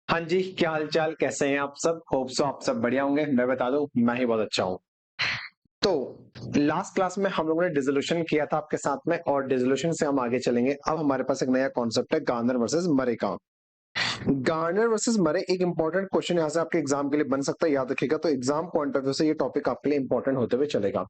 हाँ जी, क्या हाल चाल, कैसे हैं आप सब? होप सो आप सब बढ़िया होंगे। मैं बता दूं, मैं ही बहुत अच्छा हूँ। तो लास्ट क्लास में हम लोगों ने डिसोल्यूशन किया था आपके साथ में, और डिसोल्यूशन से हम आगे चलेंगे। अब हमारे पास एक नया कॉन्सेप्ट है, गार्नर वर्सेस मरे का। गार्नर वर्सेस मरे एक इंपॉर्टेंट क्वेश्चन यहाँ से आपके एग्जाम के लिए बन सकता है, याद रखिएगा। तो एग्जाम पॉइंट ऑफ व्यू से ये टॉपिक आपके लिए इंपॉर्टेंट होते हुए चलेगा।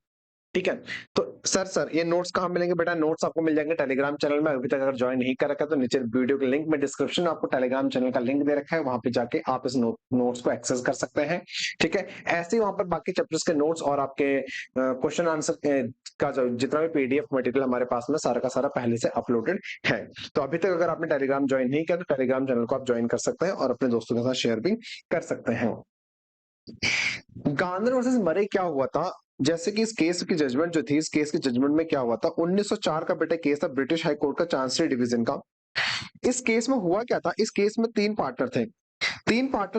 ठीक है। तो सर ये नोट्स कहाँ मिलेंगे बेटा? नोट्स आपको मिल जाएंगे टेलीग्राम चैनल में। अभी तक अगर ज्वाइन नहीं कर रखा है तो नीचे वीडियो के लिंक में डिस्क्रिप्शन में आपको टेलीग्राम चैनल का लिंक दे रखा है, वहां पे जाके आप इस नोट्स को एक्सेस कर सकते हैं। ठीक है। ऐसे ही वहां पर बाकी चैप्टर्स के नोट्स और आपके क्वेश्चन आंसर का जो जितना भी पीडीएफ मटेरियल हमारे पास में सारा का सारा पहले से अपलोडेड है। तो अभी तक अगर आपने टेलीग्राम ज्वाइन नहीं किया तो टेलीग्राम चैनल को आप ज्वाइन कर सकते हैं और अपने दोस्तों के साथ शेयर भी कर सकते हैं। गार्नर वर्सेस मरे क्या हुआ था? जैसे कि इस केस की जजमेंट जो थी, इस केस की जजमेंट में क्या हुआ था, 1904 का बेटा केस था, ब्रिटिश हाई कोर्ट का चांसरी डिवीजन का। इस केस में हुआ क्या था? इस केस में तीन पार्टनर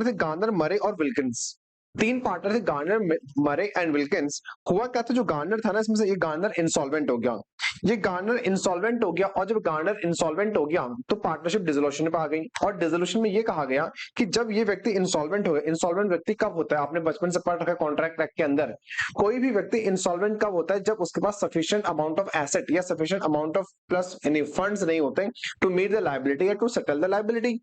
थे, गार्नर, मरे और विल्किंस। तीन पार्टनर थे, गार्नर, मरे एंड विल्किंस। हुआ क्या था, जो गार्नर था ना, इसमें से ये गार्नर इंसॉल्वेंट हो गया। ये गार्नर इंसॉल्वेंट हो गया, और जब गार्नर इंसॉल्वेंट हो गया तो पार्टनरशिप डिसोल्यूशन पे आ गई। और डिसोल्यूशन में ये कहा गया कि जब ये व्यक्ति इंसॉल्वेंट हो गया, इंसॉल्वेंट व्यक्ति कब होता है? आपने बचपन से पढ़ रखा है कॉन्ट्रैक्ट एक्ट के अंदर। कोई भी व्यक्ति इंसॉल्वेंट कब होता है? जब उसके पास सफिशिएंट अमाउंट ऑफ एसेट या सफिशिएंट अमाउंट ऑफ प्लस यानी फंड्स नहीं होते टू मीट द लायबिलिटी या टू सेटल द लायबिलिटी।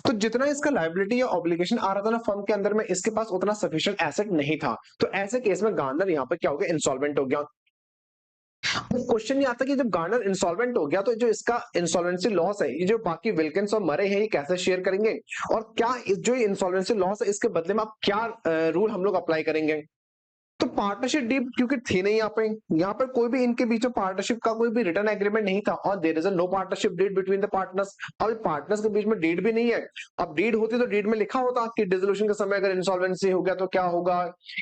तो जितना इसका लायबिलिटी या ऑब्लिगेशन आ रहा था ना फर्म के अंदर में, इसके पास उतना सफिशिएंट एसेट नहीं था। तो ऐसे केस में गार्नर यहाँ पे क्या हो गया? इंसॉल्वेंट हो गया। अब क्वेश्चन ये आता है कि जब गार्नर इंसॉल्वेंट हो गया तो जो इसका इंसॉल्वेंसी लॉस है, ये जो बाकी विल्किंस और मरे हैं, ये कैसे शेयर करेंगे? और क्या जो इंसॉल्वेंसी लॉस है इसके बदले में आप क्या रूल हम लोग अप्लाई करेंगे? तो पार्टनरशिप डीड क्योंकि थी नहीं यहाँ पर कोई भी इनके बीच में पार्टनरशिप का कोई भी रिटर्न एग्रीमेंट नहीं था, और there is a no partnership deed between the partners. अब पार्टनर्स के बीच में डीड भी नहीं है। अब डीड होती तो डीड में लिखा होता कि डिसोल्यूशन के समय अगर इंसॉल्वेंसी हो गया तो क्या होगा,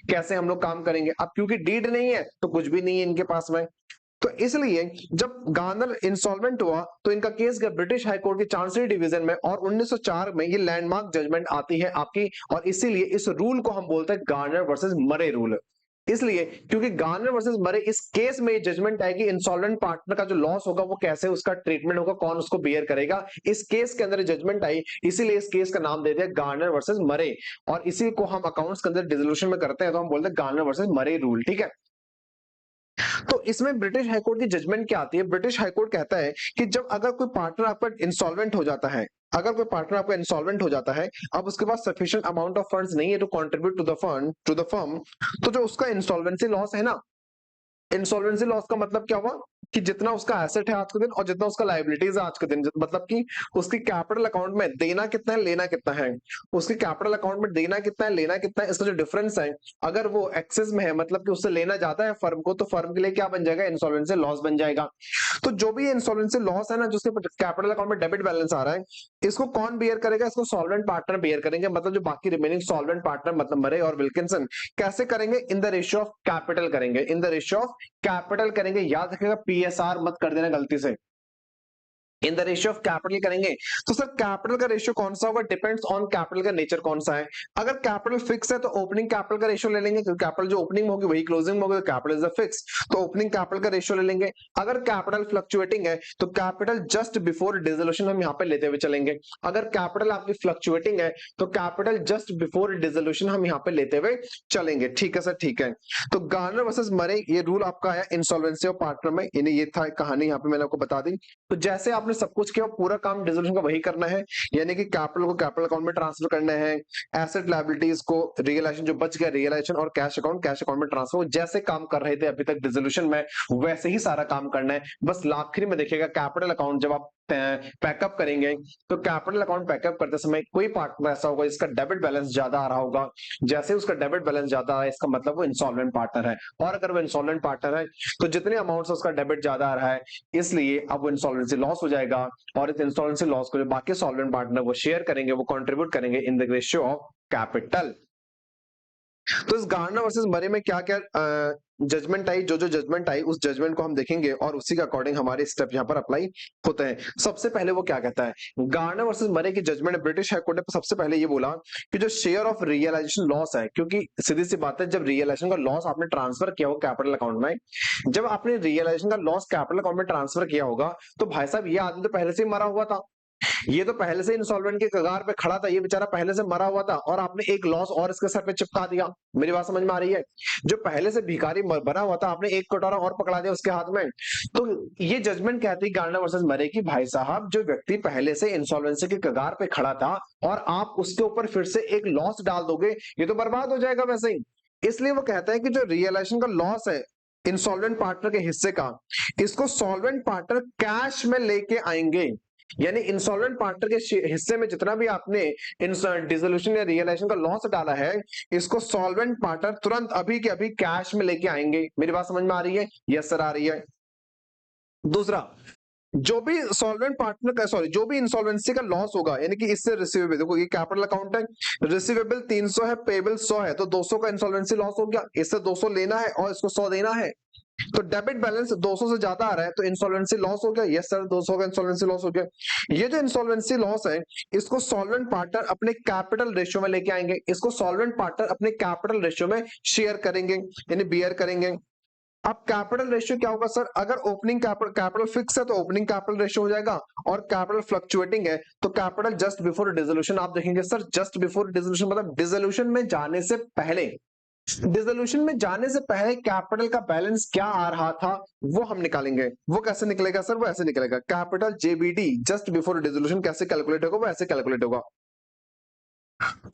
कैसे हम लोग काम करेंगे। अब क्योंकि डीड नहीं है तो कुछ भी नहीं है इनके पास में। तो इसलिए जब गार्नर इंसॉल्वेंट हुआ तो इनका केस गया ब्रिटिश हाई कोर्ट की चांसरी डिवीजन में, और 1904 में ये लैंडमार्क जजमेंट आती है आपकी। और इसीलिए इस रूल को हम बोलते हैं गार्नर वर्सेस मरे रूल। इसलिए क्योंकि गार्नर वर्सेस मरे इस केस में जजमेंट आएगी, इंसॉल्वेंट पार्टनर का जो लॉस होगा वो कैसे उसका ट्रीटमेंट होगा, कौन उसको बियर करेगा, इस केस के अंदर जजमेंट आई। इसीलिए इस केस का नाम दे दिया गार्नर वर्सेस मरे। और इसी को हम अकाउंट्स के अंदर डिसोल्यूशन में करते हैं तो हम बोलते हैं गार्नर वर्सेस मरे रूल। ठीक है। तो इसमें ब्रिटिश हाईकोर्ट की जजमेंट क्या आती है? ब्रिटिश हाईकोर्ट कहता है कि जब अगर कोई पार्टनर आपका इंसॉल्वेंट हो जाता है, अगर कोई पार्टनर आपका इंसॉल्वेंट हो जाता है, अब उसके पास सफिशिएंट अमाउंट ऑफ फंड्स नहीं है to contribute to the firm, तो जो उसका इंसॉल्वेंसी लॉस है ना, इंसॉल्वेंसी लॉस का मतलब क्या हुआ कि जितना उसका एसेट है आज के दिन और जितना उसका लायबिलिटीज है आज के दिन, मतलब कि उसकी कैपिटल अकाउंट में देना कितना है, लेना कितना है, उसके कैपिटल अकाउंट में देना कितना है, लेना कितना है, इसका जो डिफरेंस है, अगर वो एक्सेस में है, मतलब कि उससे लेना जाता है फर्म को, तो फर्म के लिए क्या बन जाएगा? इंसॉल्वेंसी लॉस बन जाएगा। तो जो भी इंसॉल्वेंसी लॉस है ना, जो उसके कैपिटल अकाउंट में डेबिट बैलेंस आ रहा है, इसको कौन बियर करेगा? इसको सॉल्वेंट पार्टनर बियर करेंगे। मतलब जो बाकी रिमेनिंग सॉल्वेंट पार्टनर, मतलब मरे और विल्किंसन, कैसे करेंगे? In the ratio of capital करेंगे, in the ratio of capital करेंगे। याद रखिएगा, पीएसआर मत कर देना गलती से, in the ratio of capital करेंगे। तो सर कैपिटल का रेशियो कौन सा होगा? डिपेंड्स ऑन कैपिटल का नेचर कौन सा है। अगर कैपिटल फिक्स है तो ओपनिंग कैपिटल का रेशियो ले लेंगे, क्योंकि कैपिटल जो ओपनिंग होगी वही क्लोजिंग होगी, तो कैपिटल इज फिक्स, तो ओपनिंग कैपिटल का रेशियो ले लेंगे। अगर कैपिटल फ्लक्चुएटिंग है तो कैपिटल जस्ट बिफोर डिसोल्यूशन हम यहाँ पे लेते हुए चलेंगे। अगर कैपिटल आपकी फ्लक्चुएटिंग है तो कैपिटल जस्ट बिफोर डिसोल्यूशन हम यहाँ पे लेते हुए चलेंगे। ठीक है सर, ठीक है। तो गार्नर वर्सेस मरे ये रूल आपका आया इंसॉल्वेंसी ऑफ पार्टनर में, इन्हें ये था कहानी, यहाँ पे मैंने आपको बता दी। तो जैसे आपने सब कुछ किया, पूरा काम डिसोल्यूशन का वही करना है, यानी कि कैपिटल को कैपिटल अकाउंट में ट्रांसफर करना है, एसेट लायबिलिटीज को रियलाइजेशन जो बच गया रियलाइजेशन, और कैश अकाउंट में ट्रांसफर। जैसे काम कर रहे थे अभी तक डिसोल्यूशन में, वैसे ही सारा काम करना है। बस आखिरी में देखिएगा कैपिटल अकाउंट जब आप पैकअप करेंगे, तो कैपिटल अकाउंट पैकअप करते समय कोई पार्टनर ऐसा होगा जिसका डेबिट बैलेंस ज्यादा आ रहा होगा। जैसे उसका डेबिट बैलेंस ज्यादा आ रहा है, इसका मतलब वो इंसॉल्वेंट पार्टनर है। और अगर वो इंसॉल्वेंट पार्टनर है तो जितने अमाउंट से उसका डेबिट ज्यादा आ रहा है, इसलिए अब वो इंसॉल्वेंसी लॉस हो जाएगा। और इस इंसॉल्वेंसी लॉस को जो बाकी सॉल्वेंट पार्टनर वो शेयर करेंगे, वो कंट्रीब्यूट करेंगे in the ratio of capital. तो इस गार्नर वर्सेस मरे में क्या क्या जजमेंट आई, जो जो जजमेंट आई उस जजमेंट को हम देखेंगे और उसी के अकॉर्डिंग हमारे स्टेप यहाँ पर अप्लाई होते हैं। सबसे पहले वो क्या कहता है, गार्नर वर्सेस मरे की जजमेंट ब्रिटिश हाईकोर्ट ने सबसे पहले ये बोला कि जो शेयर ऑफ रियलाइजेशन लॉस है, क्योंकि सीधी सी बात है, जब रियलाइजेशन का लॉस आपने ट्रांसफर किया हो कैपिटल अकाउंट में, जब आपने रियलाइजेशन का लॉस कैपिटल अकाउंट में ट्रांसफर किया होगा, तो भाई साहब ये आदमी तो पहले से ही मरा हुआ था। ये तो पहले से इंसॉल्वेंट के कगार पे खड़ा था, ये बेचारा पहले से मरा हुआ था और आपने एक लॉस और इसके सर पे चिपका दिया। मेरी बात समझ में आ रही है? जो पहले से भिखारी बना हुआ था, आपने एक कटोरा और पकड़ा दिया उसके हाथ में। तो ये जजमेंट कहती है गार्डनर वर्सेस मरे की भाई साहब, जो व्यक्ति पहले से इंसॉल्वेंसी के कगार पे खड़ा था और आप उसके ऊपर फिर से एक लॉस डाल दोगे, ये तो बर्बाद हो जाएगा वैसे ही। इसलिए वो कहता है कि जो रियलाइजेशन का लॉस है इंसॉल्वेंट पार्टनर के हिस्से का, इसको सॉल्वेंट पार्टनर कैश में लेके आएंगे। यानी इंसॉल्वेंट पार्टनर के हिस्से में जितना भी आपने डिसोल्यूशन या रियलाइजेशन का लॉस डाला है, इसको सॉल्वेंट पार्टनर तुरंत अभी के अभी कैश में लेके आएंगे। मेरी बात समझ में आ रही है? यस सर, आ रही है। दूसरा, जो भी सॉल्वेंट पार्टनर का जो भी इंसॉल्वेंसी का लॉस होगा, यानी कि इससे रिसीवेबल, देखो ये कैपिटल अकाउंट है, रिसीवेबल 300 है, पेबल 100 है, तो 200 का इंसॉल्वेंसी लॉस हो गया। इससे 200 लेना है और इसको 100 देना है, तो डेबिट बैलेंस 200 से ज्यादा आ रहा है, तो इंसॉल्वेंसी लॉस हो गया। यस सर, 200 का इंसॉल्वेंसी लॉस हो गया। ये जो इंसॉल्वेंसी लॉस है, इसको सॉल्वेंट पार्टनर अपने कैपिटल रेशियो में लेके आएंगे, इसको सॉल्वेंट पार्टनर अपने कैपिटल रेशियो में शेयर करेंगे, यानी बियर करेंगे। अब कैपिटल रेशियो क्या होगा सर? अगर ओपनिंग कैपिटल फिक्स है तो ओपनिंग कैपिटल रेशियो हो जाएगा, और कैपिटल फ्लक्चुएटिंग है तो कैपिटल जस्ट बिफोर डिसोल्यूशन। आप देखेंगे सर, जस्ट बिफोर डिसोल्यूशन मतलब डिसोल्यूशन में जाने से पहले, डिसोल्यूशन में जाने से पहले कैपिटल का बैलेंस क्या आ रहा था वो हम निकालेंगे। वो कैसे निकलेगा सर? वो ऐसे निकलेगा, capital JBD just before dissolution कैसे कैलकुलेट होगा? वो ऐसे कैलकुलेट होगा।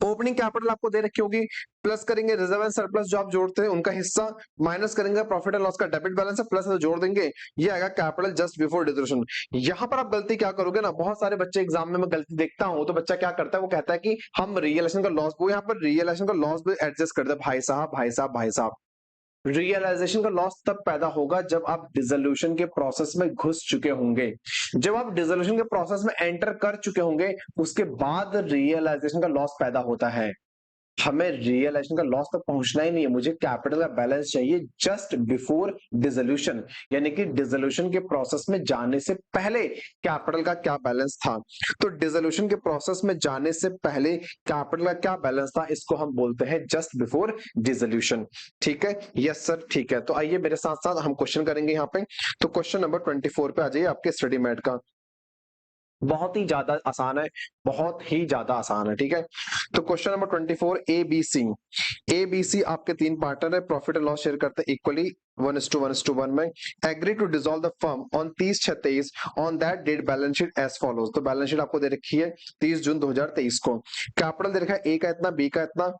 ओपनिंग कैपिटल आपको दे रखी होगी, प्लस करेंगे रिजर्व एंड सरप्लस जो आप जोड़ते हैं उनका हिस्सा, माइनस करेंगे प्रॉफिट एंड लॉस का डेबिट बैलेंस है, प्लस जोड़ देंगे, ये आएगा कैपिटल जस्ट बिफोर डिसोल्यूशन। यहां पर आप गलती क्या करोगे ना, बहुत सारे बच्चे एग्जाम में मैं गलती देखता हूं, तो बच्चा क्या करता है, वो कहता है कि हम रियलाइजेशन का लॉस, वो यहाँ पर रियलाइजेशन का लॉस भी एडजस्ट कर दे। भाई साहब भाई साहब भाई साहब, रियलाइजेशन का लॉस तब पैदा होगा जब आप डिसोल्यूशन के प्रोसेस में घुस चुके होंगे। जब आप डिसोल्यूशन के प्रोसेस में एंटर कर चुके होंगे, उसके बाद रियलाइजेशन का लॉस पैदा होता है। हमें रियलाइजेशन का लॉस तक पहुंचना ही नहीं है, मुझे कैपिटल का बैलेंस चाहिए जस्ट बिफोर डिसोल्यूशन, यानी कि डिसोल्यूशन के प्रोसेस में जाने से पहले कैपिटल का क्या बैलेंस था। तो डिसोल्यूशन के प्रोसेस में जाने से पहले कैपिटल का क्या बैलेंस था, इसको हम बोलते हैं जस्ट बिफोर डिसोल्यूशन। ठीक है? यस सर, ठीक है। तो आइए मेरे साथ साथ हम क्वेश्चन करेंगे यहाँ पे। तो क्वेश्चन नंबर 24 पे आ जाइए आपके स्टडी मैट का। बहुत ही ज्यादा आसान है, बहुत ही ज्यादा आसान है। ठीक है, तो question number 24, A B C आपके तीन पार्टनर है, प्रॉफिट एंड लॉस शेयर करते हैं इक्वली 1:1:1 में। Agree to dissolve the firm on 30/6 on that date, balance sheet as follows. तो बैलेंस शीट आपको दे रखी है 30 जून 2023 को। कैपिटल दे रखा है ए का इतना, बी का इतना,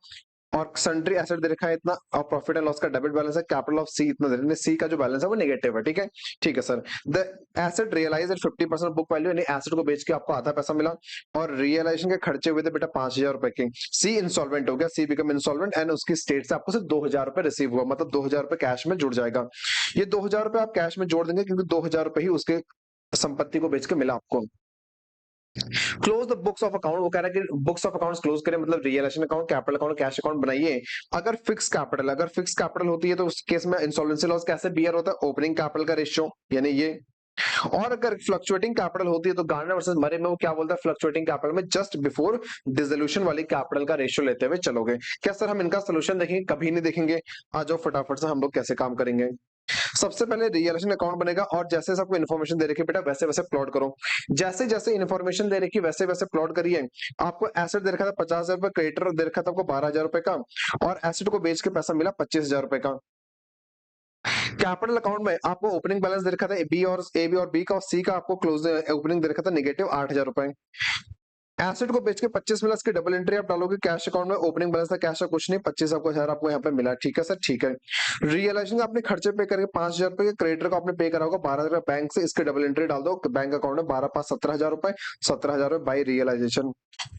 और सन्ड्री एसेट दे रखा है इतना, और प्रॉफिट एंड लॉस का डेबिट बैलेंस है, कैपिटल ऑफ सी इतना दे रखा है, सी का जो बैलेंस है वो नेगेटिव है। ठीक है, ठीक है sir. The asset realise at 50% book value, यानी एसेट को बेच के आपको आधा पैसा मिला, और रियलाइजेशन के खर्चे हुए थे बेटा 5,000 रुपए के। सी इंसॉल्वेंट हो गया, सी बिकम इंसॉल्वेंट, एंड उसकी स्टेट से आपको सिर्फ 2,000 रुपए रिसीव हुआ, मतलब 2,000 रुपए कैश में जुड़ जाएगा। ये 2,000 रुपए आप कैश में जोड़ देंगे, क्योंकि 2,000 रुपए ही उसके संपत्ति को बेच के मिला आपको। Close the books of account, वो कह रहा है कि बुक्स ऑफ अकाउंट्स क्लोज करें, मतलब realisation account, capital account, cash account बनाइए। अगर फिक्स कैपिटल होती है तो उस केस में इंसॉल्वेंसी लॉस कैसे बियर होता है? ओपनिंग कैपिटल का रेशियो, यानी ये। और अगर फ्लक्चुएटिंग कैपिटल होती है तो गार्डनर वर्सेस मरे में वो क्या बोलता है, फ्लक्चुएटिंग कैपिटल में जस्ट बिफोर डिसोल्यूशन वाली कैपिटल का रेशियो लेते हुए चलोगे। क्या सर हम इनका सोल्यूशन देखेंगे? कभी नहीं देखेंगे। आ जाओ फटाफट से हम लोग कैसे काम करेंगे। सबसे पहले रियलाइजेशन अकाउंट बनेगा, और जैसे सबको इन्फॉर्मेशन दे रखी बेटा वैसे वैसे प्लॉट करो। जैसे जैसे इन्फॉर्मेशन दे रखी वैसे वैसे प्लॉट करिए। आपको एसेट दे रखा था 50,000 रुपए, क्रेडिटर दे रखा था आपको 12,000 रुपए का, और एसेट को बेच के पैसा मिला 25,000 रुपए का। कैपिटल अकाउंट में आपको ओपनिंग बैलेंस दे रखा था ए बी और बी का, और सी का आपको क्लोज ओपनिंग दे रखा था नेगेटिव 8,000 रुपए। एसेट को बेच के 25 मिला, इसकी डबल एंट्री आप डालोगे कैश अकाउंट में। ओपनिंग बैलेंस था कैश का कुछ नहीं, 25,000 आपको यहाँ पे मिला। ठीक है सर, ठीक है। रियलाइजेशन का आपने खर्चे पे करके 5,000 रुपए, क्रेडिटर को आपने पे करा होगा 12,000 बैंक से, इसके डबल एंट्री डाल दो बैंक अकाउंट में। 12/5 17,000 रुपए, 17,000 रुपए बाई रियलाइजेशन।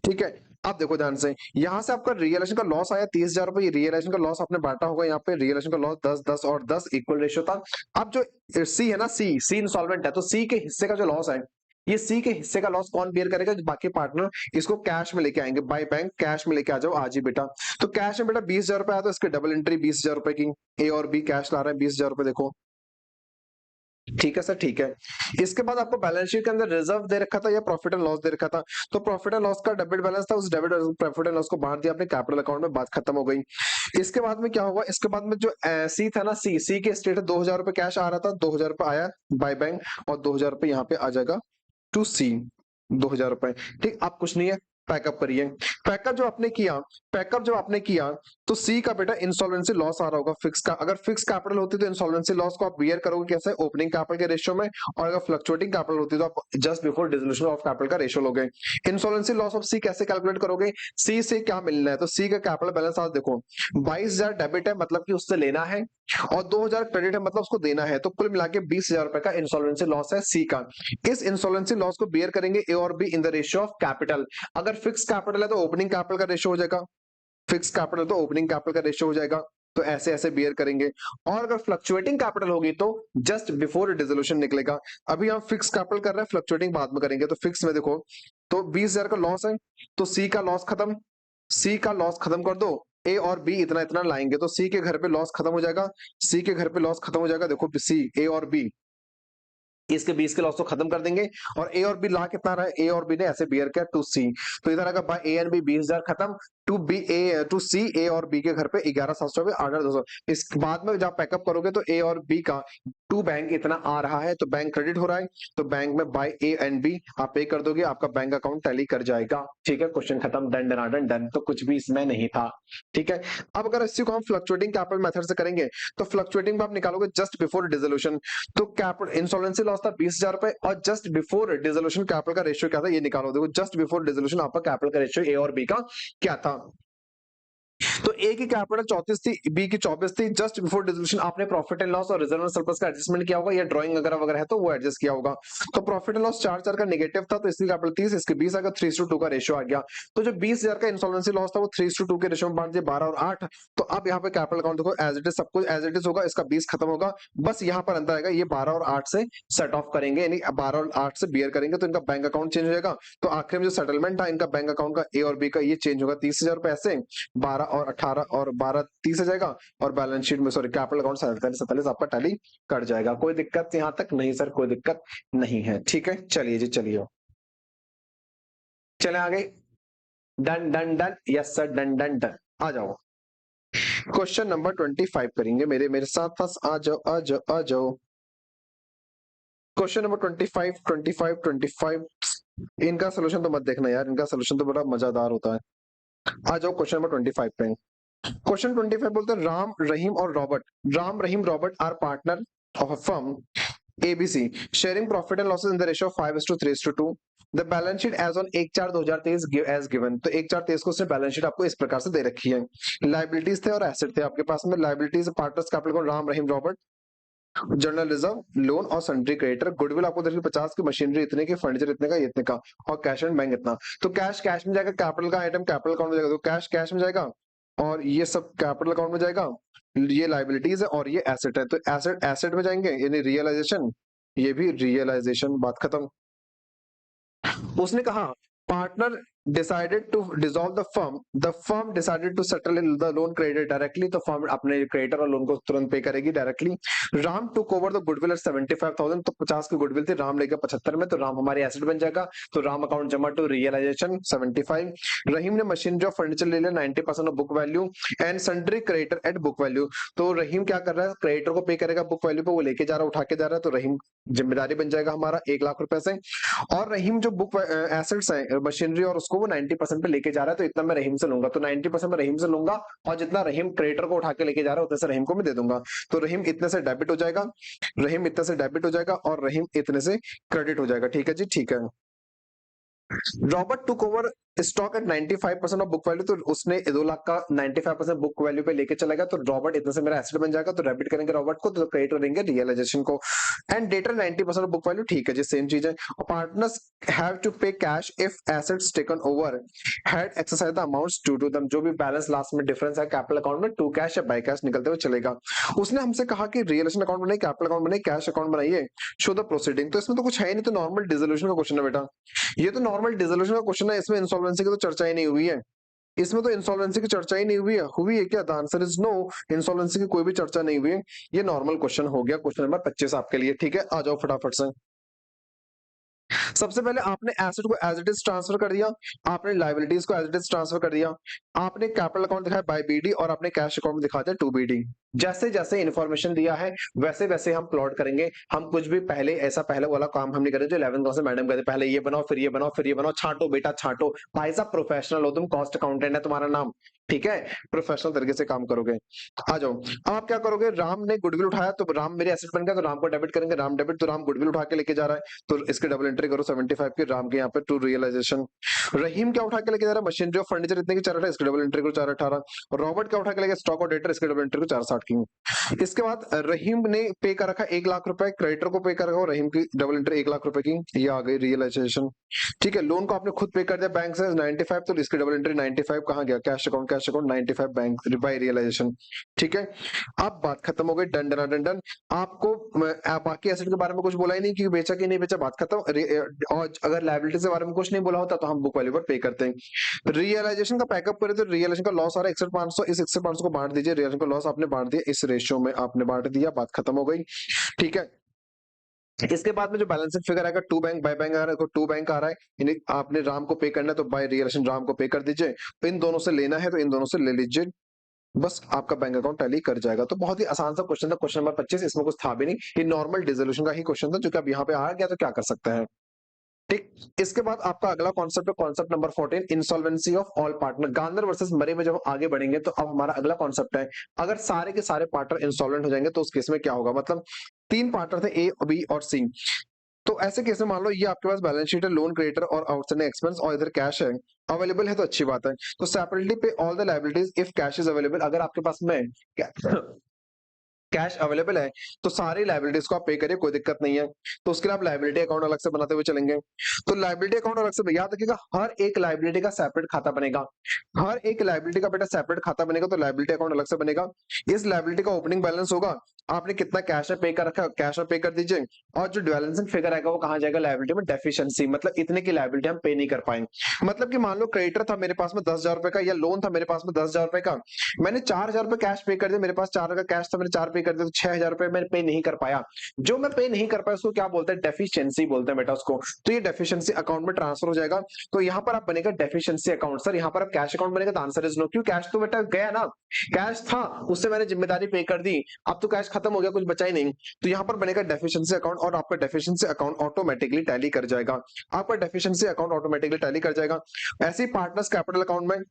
ठीक है, अब देखो ध्यान से, यहाँ से आपका रियलाइजेशन का लॉस आया 30,000 रुपए। रियलाइजेशन का लॉस आपने बांटा होगा यहाँ पे, रियलाइजेशन का लॉस 10 10 और 10 इक्वल रेशियो था। अब जो सी है ना, सी इंसॉल्वेंट है, तो सी के हिस्से का जो लॉस है, ये सी के हिस्से का लॉस कौन बियर करेगा? बाकी पार्टनर इसको कैश में लेके आएंगे, बाय बैंक कैश में लेके आ जाओ आज ही बेटा। तो कैश में बेटा 20,000 रुपए आया, तो इसके डबल एंट्री 20,000 रुपए की। ए और बी कैश ला रहे हैं 20,000 रुपए, देखो। ठीक है सर, ठीक है। इसके बाद आपको बैलेंस शीट के अंदर रिजर्व दे रखा था या प्रॉफिट एंड लॉस दे रखा था, तो प्रॉफिट एंड लॉस का डेबिट बैलेंस था, उस डेबिट प्रॉफिट एंड लॉस को बांट दिया अपने कैपिटल अकाउंट में, बात खत्म हो गई। इसके बाद में क्या होगा? इसके बाद में जो सी था ना, सी के स्टेट 2,000 रुपए कैश आ रहा था, 2,000 रुपए आया बाय बैंक, और 2,000 रुपए यहाँ पे आ जाएगा टू सी। ₹2000। ठीक, अब कुछ नहीं है, पैकअप करिए। पैकअप जब आपने किया तो सी का बेटा इंसॉल्वेंसी लॉस आ रहा होगा फिक्स का। अगर फिक्स कैपिटल होती तो इंसॉल्वेंसी लॉस को आप बियर करोगे कैसे, ओपनिंग कैपिटल के रेशियो में, और अगर फ्लक्चुएटिंग कैपिटल होती तो आप just before dissolution of capital का रेशियो लोगे। इंसॉल्वेंसी लॉस ऑफ सी कैसे कैलकुलेट करोगे, सी से क्या मिलना है, तो सी का कैपिटल बैलेंस आज देखो 22,000 डेबिट है मतलब कि उससे लेना है, और 2,000 क्रेडिट है मतलब उसको देना है, तो कुल मिला के 20,000 रुपए का इंसॉल्वेंसी लॉस है सी का। इस इंसॉल्वेंसी लॉस को बियर करेंगे ए और be in the ratio of capital. अगर फिक्स कैपिटल है तो ओपनिंग कैपिटल का रेशियो हो जाएगा, फिक्स कैपिटल तो ओपनिंग कैपिटल का रेशियो हो जाएगा, तो ऐसे ऐसे बियर करेंगे। और अगर फ्लक्चुएटिंग कैपिटल होगी तो जस्ट बिफोर डिसोल्यूशन निकलेगा। अभी हम फिक्स कैपिटल कर रहे हैं, फ्लक्चुएटिंग बाद में करेंगे। तो फिक्स में देखो, तो 20,000 का लॉस है, तो सी का लॉस खत्म, सी का लॉस खत्म कर दो, ए और बी इतना इतना लाएंगे तो सी के घर पे लॉस खत्म हो जाएगा, सी के घर पे लॉस खत्म हो जाएगा। देखो सी, ए और बी, इसके 20 के लॉस को खत्म कर देंगे, और ए और बी ला कितना रहा है, ए और बी ने ऐसे बियर किया टू सी, तो इधर आएगा बाय ए एंड बी 20,000 खत्म, टू सी ए और बी के घर पे 11,700 8,200। इस बाद में जब पैकअप करोगे तो ए और बी का टू बैंक इतना आ रहा है, तो बैंक क्रेडिट हो रहा है, तो बैंक में बाय ए एंड बी आप पे कर दोगे, आपका बैंक अकाउंट टैली कर जाएगा। ठीक है, क्वेश्चन खत्म, डन डन डन, तो कुछ भी इसमें नहीं था। ठीक है, अब अगर इसी को हम फ्लक्चुएटिंग कैपिटल मेथड से करेंगे तो फ्लक्चुएटिंग में आप निकालोगे जस्ट बिफोर डिसोल्यूशन, तो कैपिटल इंसॉल्वेंसी लॉस था 20,000 रुपए, और जस्ट बिफोर डिसोल्यूशन कैपिटल का रेशियो क्या था ये निकालो। देखो जस्ट बिफोर डिसोल्यूशन आपका कैपिटल का रेशियो ए और बी का क्या था, तो ए की कैपिटल 34 थी, बी की 24 थी। जस्ट बिफोर डिसोल्यूशन आपने प्रॉफिट एंड लॉस और रिजर्व एंड सरप्लस का एडजस्टमेंट किया होगा, या ड्राइंग वगैरह वगैरह है तो वो एडजस्ट किया होगा। तो प्रॉफिट एंड लॉस 4,4 का नेगेटिव था, तो इसकी कैपिटल 30, इसके 20 आएगा, 3:2 का रेशियो आ गया। तो जो 20,000 का इंसॉल्वेंसी लॉस था वो 3:2 के रेशियो में बांट दिया, 12 और 8। तो अब यहाँ पे कैपिटल अकाउंट देखो एज इट इज, सब कुछ एज इट इज होगा, इसका 20 खत्म होगा, बस यहाँ पर अंतर आएगा, ये 12 और 8 से सेट ऑफ करेंगे, यानी 12 और 8 से बियर करेंगे तो इनका बैंक अकाउंट चेंज हो जाएगा। तो आखिर में जो सेटलमेंट था इनका बैंक अकाउंट का ए और बी का, ये चेंज होगा 30,000 रुपए ऐसे, 12 और 18 और 12 30 आ जाएगा, और बैलेंस शीट में सॉरी कैपिटल अकाउंट 47 आपका टैली कट जाएगा। कोई दिक्कत यहां तक नहीं सर, कोई दिक्कत नहीं है। ठीक है, चलिए जी, चलिए चले आगे, done done done, yes sir, done done done. आ जाओ, क्वेश्चन नंबर 25 करेंगे, मेरे मेरे साथ पास आ जाओ आ जाओ आ जाओ। क्वेश्चन नंबर 25 25 25, इनका सोल्यूशन तो मत देखना यार, इनका सोल्यूशन तो बड़ा मजेदार होता है। आ जाओ क्वेश्चन नंबर 25 पे। क्वेश्चन 25 बोलते हैं राम रहीम और Robert, Ram Rahim Robert are partner of a firm ABC sharing profit and losses in the ratio of 5:3:2। The balance sheet as on 1/4/2023 as given, तो 1/4/23 को उसने बैलेंस शीट आपको इस प्रकार से दे रखी है। लाइबिलिटीज थे और एसेट थे आपके पास में, लाइबिलिटीज पार्टनर्स कैपिटल को Ram Rahim Robert, general reserve loan और सन्ड्री क्रेडिटर, गुडविल आपको देखिए 50 की, मशीनरी इतने की, फर्नीचर इतने का, इतने का, और कैश एंड बैंक इतना। तो कैश कैश में जाएगा, कैपिटल का आइटम कैपिटल अकाउंट में जाएगा, तो कैश कैश में जाएगा, और ये सब कैपिटल अकाउंट में जाएगा, ये लाइबिलिटीज है और ये एसेट है, तो एसेट एसेट में जाएंगे, यानी रियलाइजेशन, ये भी रियलाइजेशन, बात खत्म। उसने कहा partner decided to dissolve the firm decided to settle the loan credit directly, तो फर्म अपने क्रेडिटर और लोन को तुरंत पे करेगी directly. Ram took over the goodwill at 75,000, तो 50 की गुडविल थी, राम लेगा 75 में, तो राम हमारे एसेट बन जाएगा, तो राम अकाउंट जमा टू रियलाइजेशन 75। रहीम ने मशीनरी और फर्नीचर ले लिया 90% of book value and sundry creditor at book value, तो रहीम क्या कर रहा है, क्रेडिटर को पे करेगा बुक वैल्यू पे, वो लेके जा रहा है, उठा के जा रहा है, तो रहीम जिम्मेदारी बन जाएगा हमारा 1,00,000 रुपए से। और रहीम जो बुक एसेट्स है मशीनरी और उसको वो 90% पे लेके जा रहा है, तो इतना मैं रहीम से लूंगा, तो 90% मैं रहीम से लूंगा, और जितना रहीम क्रेडिटर को उठा के लेके जा रहा है उतने से रहीम को मैं दे दूंगा, तो रहीम इतने से डेबिट हो जाएगा, रहीम इतने से डेबिट हो जाएगा, और रहीम इतने से क्रेडिट हो जाएगा। ठीक है जी, ठीक है। Robert took over stock at 95% of book value, तो उसने 2,00,000 का 95% बुक वैल्यू पे लेके चलेगा, तो रॉबर्ट इतने से मेरा एसेट बन जाएगा, तो डेबिट करेंगे रॉबर्ट को, तो क्रेडिट करेंगे रियलाइजेशन को, and debtor 90% of book value. ठीक है जी, सेम चीज है। और partners have to pay cash if assets taken over had exercise the amounts due to them, जो भी बैलेंस लास्ट में डिफरेंस है कैपिटल अकाउंट में, टू कैश या बाय कैश निकलते हुए चलेगा। उसने हमसे कहा कि रियलाइजेशन अकाउंट बनाइए, कैपिटल अकाउंट बनाइए, कैश अकाउंट बनाइए, शो द प्रोसीडिंग, तो इसमें तो कुछ है ही नहीं, तो नॉर्मल डिसोल्यूशन का क्वेश्चन है बेटा, ये तो नॉर्मल डिसोल्यूशन का क्वेश्चन है, इसमें इंसॉल्वेंसी की तो चर्चा ही नहीं हुई है, इसमें तो इंसॉल्वेंसी की चर्चा ही नहीं हुई है क्या, the answer is no, insolvency की कोई भी चर्चा नहीं हुई है, ये नॉर्मल क्वेश्चन हो गया, क्वेश्चन नंबर 25 आपके लिए। ठीक है, आ जाओ फटाफट से। सबसे पहले आपने एसेट को एज इट इज ट्रांसफर कर दिया, आपने लाइबिलिटीज को एज इट इज ट्रांसफर कर दिया, आपने कैपिटल अकाउंट दिखाया बाय बीडी, और आपने कैश अकाउंट दिखा दिया टू बीडी। जैसे जैसे इन्फॉर्मेशन दिया है वैसे वैसे हम प्लॉट करेंगे। हम कुछ भी पहले ऐसा पहले वाला काम हम नहीं करेंगे जो 11th क्लास में मैडम कहते पहले ये बनाओ फिर ये बनाओ फिर ये बनाओ, छांटो बेटा छांटो। भाई साहब प्रोफेशनल हो तुम, कॉस्ट अकाउंटेंट है तुम्हारा नाम, ठीक है, प्रोफेशनल तरीके से काम करोगे। आ जाओ, अब आप क्या करोगे, राम ने गुडविल उठाया तो राम मेरे एसेट बन गया, तो राम को डेबिट करेंगे, राम डेबिट, तो राम गुडविल उठा के लेके जा रहा है, तो इसकी डबल एंट्री करो 75 की, राम के यहाँ पे टू रियलाइजेशन। रहीम क्या उठा के लेके जा रहा है, मशीनरी ऑफ फर्नीचर इतने की 418, इसकी डबल एंट्री करो 418। रॉबर्ट क्या उठा के लेके, स्टॉक और डेटर, इसकी डबल एंट्री को 460 की। इसके बाद रहीम ने पे कर रखा 1 लाख रुपए, क्रेडिटर को पे कर रखा, रहीम की डबल एंट्री 1 लाख रुपए की, ये आ गई रियलाइजेशन। ठीक है, लोन को आपने खुद पे कर दिया बैंक से 95, तो इसकी डबल एंट्री 95 कहाँ गया, cash account 95 bank by realisation. ठीक है, अब बात खत्म हो गई, डन डन डन डन। आपको बाकी एसेट के बारे में कुछ बोला ही नहीं कि बेचा कि नहीं बेचा, बात खत्म। और अगर लायबिलिटी के बारे में कुछ नहीं बोला होता तो हम बुक वैल्यू पर पे करते हैं। रियलाइजेशन का पैकअप करें तो रियलाइजेशन का लॉस आ रहा है 61,500, इस 61,500 को बांट दीजिए, रियलाइजेशन का लॉस आपने बांट दिया, इस रेशियो में आपने बांट दिया, बात खत्म हो गई। ठीक है, इसके बाद में जो बैलेंसिंग फिगर आएगा टू बैंक बाय बैंक आ रहा है, तो टू बैंक आ रहा है, यानी आपने राम को पे करना है तो बाय रियलाइजेशन राम को पे कर दीजिए, तो इन दोनों से लेना है तो इन दोनों से ले लीजिए, बस आपका बैंक अकाउंट टैली कर जाएगा। तो बहुत ही आसान सा क्वेश्चन था, क्वेश्चन नंबर 25, इसमें कुछ था भी नहीं, ये नॉर्मल डिसोल्यूशन का ही क्वेश्चन था, जो कि अब यहाँ पे आ गया तो क्या कर सकते हैं। ठीक, इसके बाद आपका अगला कॉन्सेप्ट है concept number 14, insolvency of all partner. Garner versus मरे में जब हम आगे बढ़ेंगे तो अब हमारा अगला कॉन्सेप्ट है, अगर सारे के सारे पार्टनर इंसॉल्वेंट हो जाएंगे तो उस केस में क्या होगा, मतलब 3 पार्टनर थे, ए बी और सी, तो ऐसे केस में मान लो ये आपके पास बैलेंस शीट है, लोन क्रेडिटर और आउटस्टैंडिंग एक्सपेंस, और इधर कैश है, अवेलेबल है तो अच्छी बात है, तो सेपरेटली पे all the liabilities if cash is available. अगर आपके पास में कैश अवेलेबल है तो सारी लायबिलिटीज को आप पे करिए, कोई दिक्कत नहीं है। तो उसके लिए आप लायबिलिटी अकाउंट अलग से बनाते हुए चलेंगे, तो लायबिलिटी अकाउंट अलग से याद रखिएगा, हर एक लायबिलिटी का सेपरेट खाता बनेगा, हर एक लायबिलिटी का बेटा सेपरेट खाता बनेगा, तो लायबिलिटी अकाउंट अलग से बनेगा। इस लायबिलिटी का ओपनिंग बैलेंस होगा, आपने कितना कैश है पे कर रखा है, कैश में पे कर दीजिए, और जो बैलेंसिंग फिगर आएगा वो कहां जाएगा, लायबिलिटी में डेफिशिएंसी, मतलब इतने की लायबिलिटी हम पे नहीं कर पाएंगे। मतलब कि मान लो क्रेडिटर था मेरे पास में 10,000 रुपए का, या लोन था मेरे पास में 10,000 रुपए का, मैंने 4,000 रुपए कैश पे कर दिया, मेरे पास 4 का कैश था, मैंने 4 पे कर दिया, तो 6,000 रुपए मैंने पे नहीं कर पाया। जो मैं पे नहीं कर पाया उसको क्या बोलते हैं, डेफिशिएंसी बोलते हैं बेटा उसको। तो ये डेफिशिएंसी अकाउंट में ट्रांसफर हो जाएगा, तो यहाँ पर आप बनेगा डेफिशिएंसी अकाउंट। सर यहाँ पर आप कैश अकाउंट बनेगा, तो आंसर इज नो, क्यों, कैश तो बेटा गया ना, कैश था उससे मैंने जिम्मेदारी पे कर दी, अब तो कैश खत्म हो गया, कुछ बचा ही नहीं, तो यहाँ पर बनेगा डेफिशिएंसी अकाउंट, और आपका डेफिशिएंसी अकाउंट ऑटोमेटिकली टैली कर जाएगा, आपका डेफिशिएंसी अकाउंट ऑटोमेटिकली टैली कर जाएगा। ऐसे ही पार्टनर्स कैपिटल अकाउंट में,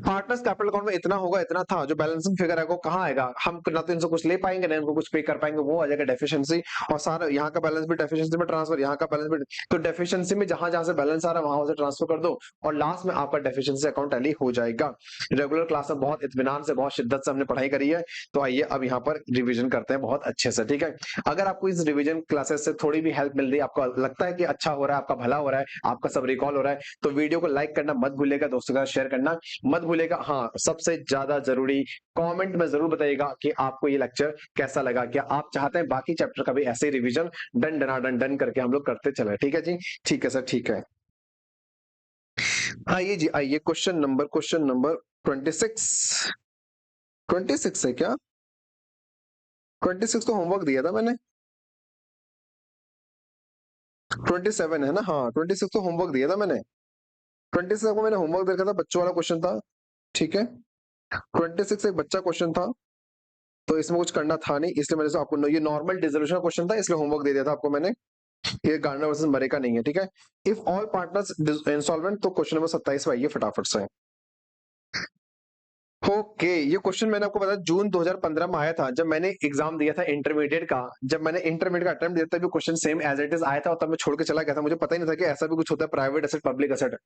पार्टनर्स कैपिटल अकाउंट में इतना होगा, इतना था, जो बैलेंसिंग फिगर है वो कहाँ आएगा, हम ना तो इनसे कुछ ले पाएंगे ना इनको कुछ पे कर पाएंगे, वो आ जाएगा डेफिशिएंसी, और सारा यहाँ का बैलेंस भी डेफिशिएंसी में ट्रांसफर, यहाँ का बैलेंस भी, तो डेफिशिएंसी में जहां जहां से बैलेंस आ रहा है वहां से ट्रांसफर कर दो, और लास्ट में आपका डेफिशिएंसी अकाउंट टैली हो जाएगा। रेगुलर क्लास में बहुत इत्मीनान से बहुत शिद्दत से हमने पढ़ाई करी है, तो आइए अब यहाँ पर रिविजन करते हैं बहुत अच्छे से। ठीक है, अगर आपको इस रिविजन क्लासेस से थोड़ी भी हेल्प मिल रही है, आपको लगता है कि अच्छा हो रहा है, आपका भला हो रहा है, आपका सब रिकॉल हो रहा है, तो वीडियो को लाइक करना मत भूलिएगा, दोस्तों के साथ शेयर करना मत भूलिएगा। हाँ, सबसे ज्यादा जरूरी कमेंट में जरूर बताइएगा कि आपको ये लेक्चर कैसा लगा, क्या आप चाहते हैं बाकी चैप्टर का भी ऐसे रिवीजन डन डना डन डन करके हम लोग करते चले। ठीक है जी, ठीक है सर, ठीक है। आइए जी, आइए क्वेश्चन नंबर 26, 26 है क्या, 26 तो होमवर्क दिया था मैंने, 27 है ना, हाँ 26 तो होमवर्क दिया था मैंने, 26 को मैंने होमवर्क दे रखा था, बच्चों वाला क्वेश्चन था। ठीक है, 26 एक बच्चा क्वेश्चन था, तो इसमें कुछ करना था नहीं, इसलिए मैंने आपको, ये नॉर्मल डिसोल्यूशन का क्वेश्चन था इसलिए होमवर्क दे दिया था आपको मैंने, ये गार्डनर वर्सेस मरे का नहीं है। ठीक है, इफ ऑल पार्टनर्स इंसॉल्वेंट, तो क्वेश्चन नंबर 27 पे आइए फटाफट से। ओके, ये क्वेश्चन मैंने आपको बताया जून 2015 में आया था, जब मैंने एग्जाम दिया था इंटरमीडिएट का, जब मैंने इंटरमीडिएट का अटेम्प्ट दिया था, भी question same as it is आया था, और तब मैं छोड़ के चला गया था, मुझे पता ही नहीं था कि ऐसा भी कुछ होता है, प्राइवेट एसेट पब्लिक एसेट।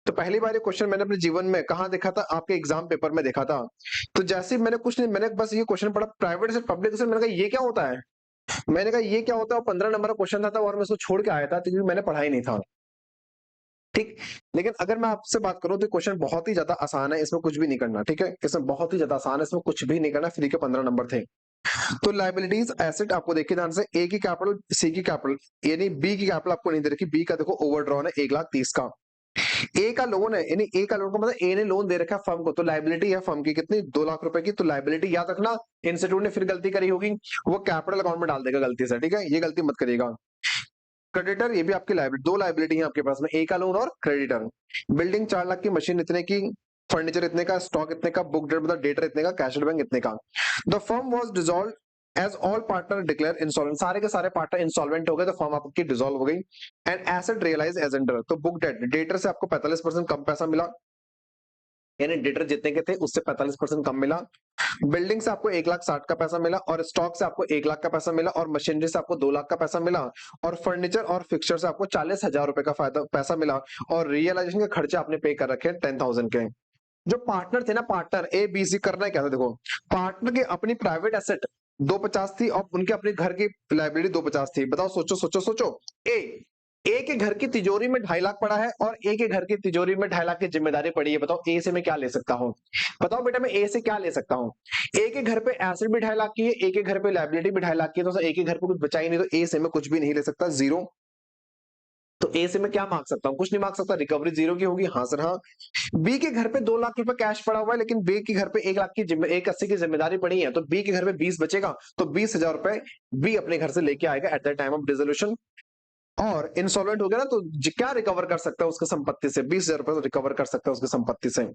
तो पहली बार ये क्वेश्चन मैंने अपने जीवन में कहाँ देखा था, आपके एग्जाम पेपर में देखा था। तो जैसे ही मैंने कुछ नहीं, मैंने बस ये क्वेश्चन पढ़ा, प्राइवेट एसेट पब्लिक एसेट, मैंने कहा ये क्या होता है, मैंने कहा ये क्या होता है, 15 नंबर का क्वेश्चन था, और मैं उसको छोड़ के आया था क्योंकि मैंने पढ़ा ही नहीं था। ठीक, लेकिन अगर मैं आपसे बात करूं तो क्वेश्चन बहुत ही ज्यादा आसान है, इसमें कुछ भी नहीं करना। ठीक है, इसमें बहुत ही ज्यादा आसान है, इसमें कुछ भी नहीं करना, फ्री के 15 नंबर थे। तो लाइबिलिटीज एसेट आपको देखिए ध्यान से, ए की कैपिटल, सी की कैपिटल, यानी बी की कैपिटल आपको नहीं दे रखी, बी का देखो ओवरड्रॉन है 1,30,000 का, ए का लोन है, यानी ए का लोन का मतलब ए ने लोन दे रखा है फर्म को, तो लाइबिलिटी है फर्म की कितनी, 2,00,000 रुपए की, तो लाइबिलिटी याद रखना, इंस्टीट्यूट ने फिर गलती करी होगी, वो कैपिटल अकाउंट में डाल देगा गलती से। ठीक है, ये गलती मत करिएगा। क्रेडिटर, ये भी आपकी लाइबिलिटी, दो लाइबिलिटी है आपके पास में, ए का लोन और क्रेडिटर। बिल्डिंग 4 लाख की, मशीन इतने की, फर्नीचर इतने का, स्टॉक इतने का, बुक डेट मतलब डेटर इतने का, कैश एट बैंक इतने का। The firm was dissolved as all partner declare insolvent, सारे के सारे पार्टनर इंसॉल्वेंट हो गए तो फर्म आपकी डिसॉल्व हो गई। And asset realise as under, तो बुक डेट, डेटर से आपको 45% कम पैसा मिला, यानी डेटर जितने के थे उससे 45% कम मिला। बिल्डिंग से आपको 1,60,000 का पैसा मिला, और स्टॉक से आपको 1,00,000 का पैसा मिला, और मशीनरी से आपको 2,00,000 का पैसा मिला, और फर्नीचर और फिक्सचर से आपको 40,000 रुपए का फायदा पैसा मिला, और रियलाइजेशन के खर्चे आपने पे कर रखे हैं 10,000 के। जो पार्टनर थे ना, पार्टनर ए बी सी, करना क्या था देखो, पार्टनर की अपनी प्राइवेट एसेट 250 थी और उनके अपने घर की लाइबिलिटी 250 थी। बताओ, सोचो सोचो सोचो। ए ए के घर की तिजोरी में 2.5 लाख पड़ा है, और ए के घर की तिजोरी में 2.5 लाख की जिम्मेदारी पड़ी है। बताओ ए से मैं क्या ले सकता हूँ? बताओ बेटा, मैं ए से क्या ले सकता हूँ? ए के घर पे एसेट भी 2.5 लाख की है, ए के घर पे लाइबिलिटी भी 2.5 लाख की है, तो ए के घर पे कुछ बचा ही नहीं, तो ए से मैं कुछ भी नहीं ले सकता, जीरो। तो ए से मैं क्या मांग सकता हूँ? कुछ नहीं मांग सकता, रिकवरी जीरो की होगी। हाँ सर हाँ। बी के घर पे 2 लाख रुपए कैश पड़ा हुआ है, लेकिन बी के घर पे 1 लाख की 180 की जिम्मेदारी पड़ी है, तो बी के घर पे 20 बचेगा, तो 20,000 रुपए बी अपने घर से लेके आएगा at the time of dissolution. और इंसॉल्वेंट हो गया ना, तो क्या रिकवर कर सकता है उसकी संपत्ति से? 20,000 रुपए रिकवर कर सकता है उसकी संपत्ति से।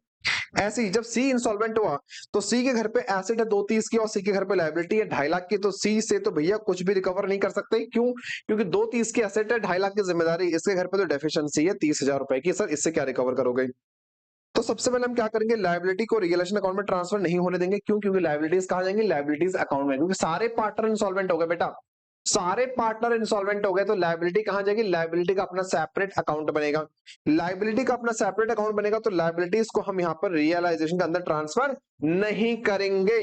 ऐसे ही जब सी इंसॉल्वेंट हुआ, तो सी के घर पे एसेट है 230 की, और सी के घर पे लायबिलिटी है 2.5 लाख की, तो सी से तो भैया कुछ भी रिकवर नहीं कर सकते। क्यों? क्योंकि 230 की एसेट है, 2.5 लाख की जिम्मेदारी, इसके घर पे तो डेफिशिएंसी है 30,000 रुपए की। सर इससे क्या रिकवर करोगे? तो सबसे पहले हम क्या करेंगे, लायबिलिटी को रियलाइजेशन अकाउंट में ट्रांसफर नहीं होने देंगे। क्यों? क्योंकि लायबिलिटीज कहां जाएंगी? लायबिलिटीज अकाउंट में, क्योंकि सारे पार्टनर इंसॉल्वेंट हो गए बेटा, सारे पार्टनर इंसॉल्वेंट हो गए, तो लायबिलिटी कहां जाएगी? लायबिलिटी का अपना सेपरेट अकाउंट बनेगा। लायबिलिटी का अपना सेपरेट अकाउंट बनेगा, तो लायबिलिटीज को हम यहां पर रियलाइजेशन के अंदर ट्रांसफर नहीं करेंगे।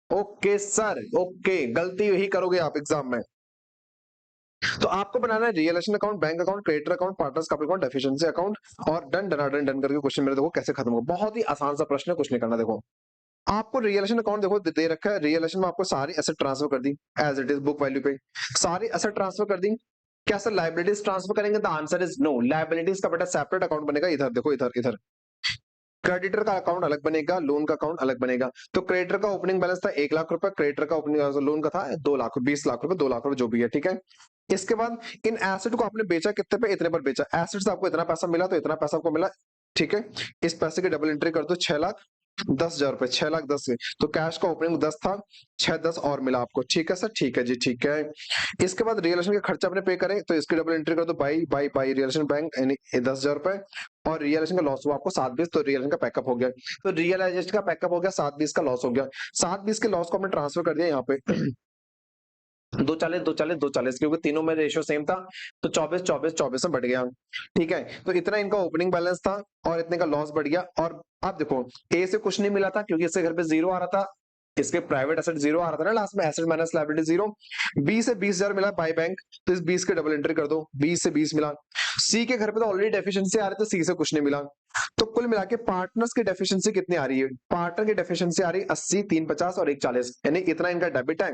ओके सर, ओके, गलती यही करोगे आप एग्जाम में। तो आपको बनाना है realisation account, bank account, creditor account, partners capital account, deficiency account, और डन डन डन डन करके क्वेश्चन मेरे देखो कैसे खत्म होगा। बहुत ही आसान सा प्रश्न है, कुछ नहीं करना। देखो आपको रियलाइजेशन अकाउंट देखो दे रखा है, रियलाइजेशन में आपको सारी एसेट ट्रांसफर कर दी as it is book value पे, सारी एसेट ट्रांसफर कर दी। क्या सर लायबिलिटीज ट्रांसफर करेंगे? The answer is no. Liabilities का बेटा सेपरेट अकाउंट बनेगा। इधर देखो, इधर इधर क्रेडिटर का अकाउंट अलग बनेगा, लोन का अकाउंट अलग बनेगा। तो क्रेडिटर का ओपनिंग बैलेंस था 1,00,000 रुपए, क्रेडिटर का ओपनिंग लोन का था 2 लाख, 20 लाख रुपए, 2 लाख रुपए जो भी है, ठीक है। इसके बाद इन एसेट को आपने बेचा कितने पे? इतने पर बेचा। एसेट से आपको इतना पैसा मिला, तो इतना पैसा आपको मिला, ठीक है। इस पैसे की डबल एंट्री कर दो, 6,10,000 रुपए, 6,10,000 से। तो कैश का ओपनिंग 10 था, 6,10 और मिला आपको, ठीक है सर, ठीक है जी, ठीक है। इसके बाद रियलाइजेशन के खर्चा आपने पे करे, तो इसकी डबल एंट्री कर दो, बाई रियलाइजेशन बैंक, यानी 10,000 रुपए। और रियलाइजेशन का लॉस हुआ आपको 7,20, तो रियलाइजेशन का पैकअप हो गया। तो रियलाइजेशन का पैकअप हो गया, 7,20 का लॉस हो गया। 7,20 के लॉस को हमने ट्रांसफर कर दिया यहाँ पे 240 240 240, क्योंकि तीनों में रेशियो सेम था, तो 24 24 24 में बढ़ गया, ठीक है। तो इतना इनका ओपनिंग बैलेंस था, और इतने का लॉस बढ़ गया। और आप देखो, ए से कुछ नहीं मिला था क्योंकि इसके घर पे जीरो आ रहा था, इसके प्राइवेट एसेट जीरो आ रहा था ना लास्ट में, asset minus liability zero. B से 20,000 मिला बाय बैंक, तो इस 20 के डबल एंट्री कर दो, 20 से 20 मिला। सी के घर पे तो ऑलरेडी डेफिशिएंसी आ रही, तो सी से कुछ नहीं मिला। तो कुल मिला के पार्टनर्स की डेफिशिएंसी कितनी आ रही है? पार्टनर की डेफिशिएंसी आ रही है 80, 350 और 140, यानी इतना इनका डेबिट है,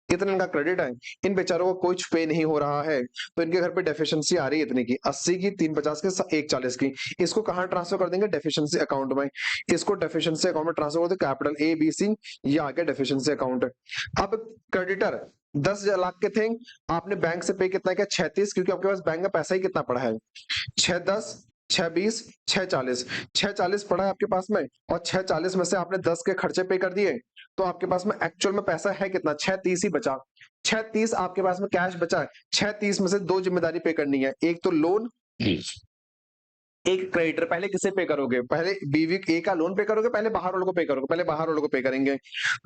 इतना इनका क्रेडिट है। इन बेचारों को कुछ पे नहीं हो रहा है, तो इनके घर पे डेफिशिएंसी आ रही है इतनी की, 80 की, 350 की, 140 की। इसको कहां ट्रांसफर कर देंगे? डेफिशिएंसी अकाउंट में। इसको डेफिशिएंसी अकाउंट में ट्रांसफर कर दो, कैपिटल ए बी सी, ये आ गया डेफिशिएंसी अकाउंट। अब क्रेडिटर 10 लाख के थे, आपने बैंक से पे कितना किया? 36, क्योंकि आपके पास बैंक में पैसा ही कितना पड़ा है? 610, 620, 640, 640 पड़ा है आपके पास में, और 640 में से आपने 10 के खर्चे पे कर दिए, तो आपके पास में एक्चुअल में पैसा है कितना? 630 ही बचा। 630 आपके पास में कैश बचा है। 630 में से दो जिम्मेदारी पे करनी है, एक तो लोन, एक क्रेडिटर। पहले किसे पे करोगे? पहले बीवी ए का लोन पे करोगे, पहले बाहर वालों को पे करोगे? पहले बाहर वालों को पे करेंगे,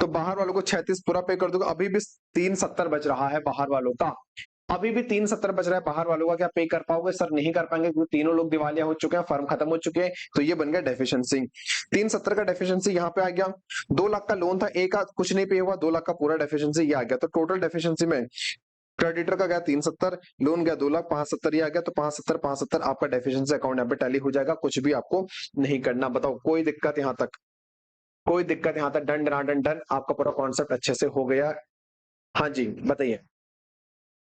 तो बाहर वालों को 36 पूरा पे कर दोगे। अभी भी 370 बच रहा है बाहर वालों का, अभी भी 370 बच रहा है बाहर वालों का। क्या पे कर पाओगे? सर नहीं कर पाएंगे, क्योंकि तीनों लोग दिवालिया हो चुके हैं, फर्म खत्म हो चुके हैं, तो ये बन गया डेफिशिएंसी। 370 का डेफिशिएंसी यहाँ पे आ गया। 2 लाख का लोन था, ए का कुछ नहीं पे हुआ, 2 लाख का पूरा डेफिशिएंसी ये आ गया। तो टोटल डेफिशिएंसी में क्रेडिटर का गया 370, लोन गया 2 लाख, 570 ये आ गया। तो 570 570 आपका डेफिशिएंसी अकाउंट यहाँ पे टैली हो जाएगा, कुछ भी आपको नहीं करना। बताओ कोई दिक्कत यहाँ तक? कोई दिक्कत यहाँ तक? डन डन डन डन, आपका पूरा कॉन्सेप्ट अच्छे से हो गया? हाँ जी बताइए,